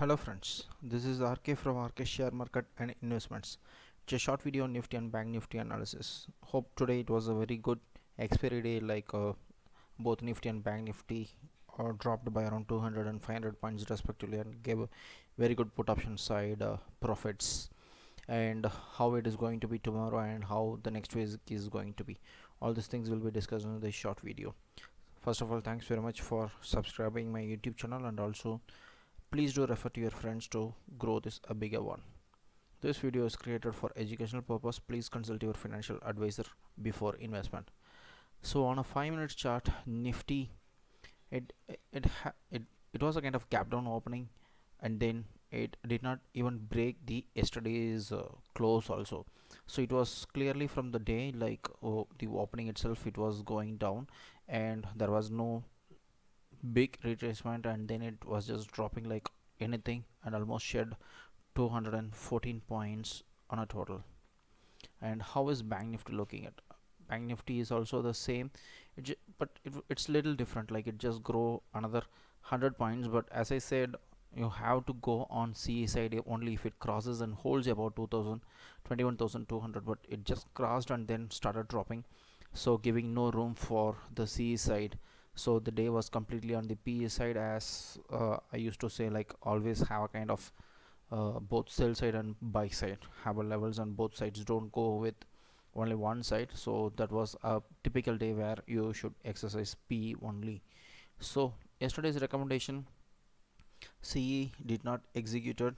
Hello friends, this is RK from RK Share Market and Investments. It's a short video on Nifty and Bank Nifty analysis. Hope today it was a very good expiry day, both Nifty and Bank Nifty dropped by around 200 and 500 points respectively and gave a very good put option side profits, and how it is going to be tomorrow and how the next week is going to be. All these things will be discussed in this short video. First of all, thanks very much for subscribing my YouTube channel, and also please do refer to your friends to grow this a bigger one. This video is created for educational purpose. Please consult your financial advisor before investment. So on a 5 minute chart, Nifty, it it it was a kind of gap down opening, and then it did not even break the yesterday's close also. So it was clearly from the day, the opening itself, it was going down and there was no big retracement, and then it was just dropping like anything and almost shed 214 points on a total. And how is Bank Nifty looking at? Bank Nifty is also the same, it's little different, like it just grow another 100 points, but as I said, you have to go on CE side only if it crosses and holds about 2000 21,200, but it just crossed and then started dropping, so giving no room for the CE side. So the day was completely on the PE side, as I used to say, like always have a kind of both sell side and buy side, have a levels on both sides, don't go with only one side. So that was a typical day where you should exercise PE only. So yesterday's recommendation, CE did not executed.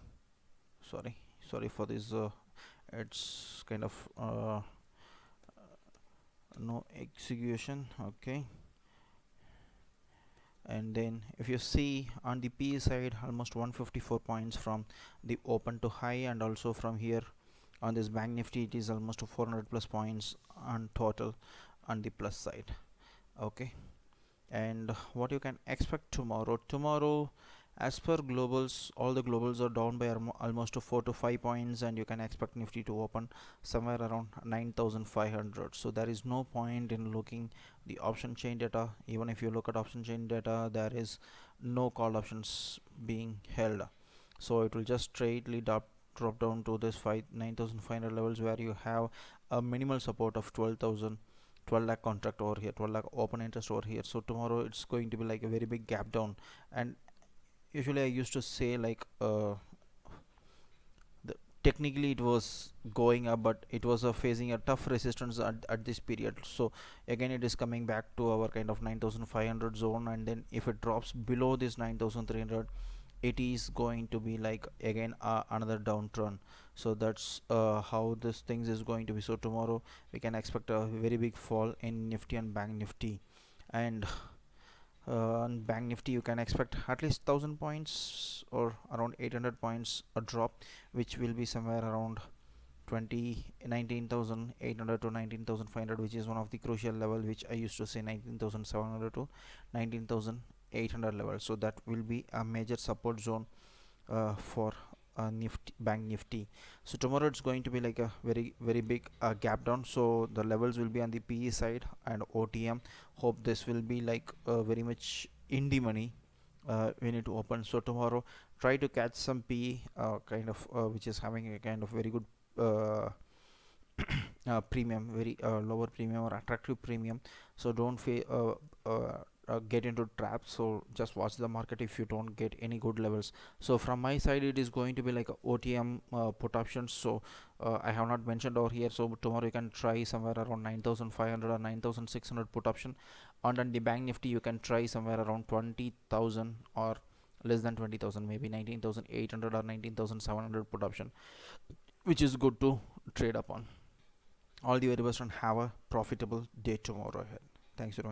Sorry for this, it's kind of no execution. Okay, and then if you see on the PE side, almost 154 points from the open to high, and also from here on this Bank Nifty it is almost 400 plus points on total on the plus side. Okay, and what you can expect tomorrow, as per globals, all the globals are down by almost 4 to 5 points, and you can expect Nifty to open somewhere around 9,500. So there is no point in looking the option chain data. Even if you look at option chain data, there is no call options being held, so it will just straightly drop down to this 9,500 levels, where you have a minimal support of 12 lakh contract over here, 12 lakh open interest over here. So tomorrow it's going to be like a very big gap down, and usually I used to say technically it was going up, but it was facing a tough resistance at this period. So again it is coming back to our kind of 9,500 zone, and then if it drops below this 9,300, it is going to be like again another downturn. So that's how this things is going to be. So tomorrow we can expect a very big fall in Nifty and Bank Nifty, and on Bank Nifty you can expect at least 1000 points or around 800 points a drop, which will be somewhere around 19,800 to 19,500, which is one of the crucial level, which I used to say 19,700 to 19,800 level. So that will be a major support zone for Bank Nifty. So tomorrow it's going to be like a very big gap down, so the levels will be on the PE side and OTM. Hope this will be like very much in the money we need to open. So tomorrow try to catch some PE which is having a kind of very good premium, very lower premium or attractive premium. So don't get into traps. So just watch the market if you don't get any good levels. So from my side it is going to be like a OTM put options. So I have not mentioned over here. So tomorrow you can try somewhere around 9,500 or 9,600 put option. And on the Bank Nifty you can try somewhere around 20,000 or less than 20,000, maybe 19,800 or 19,700 put option, which is good to trade upon. All the very best and have a profitable day tomorrow ahead. Thanks very much.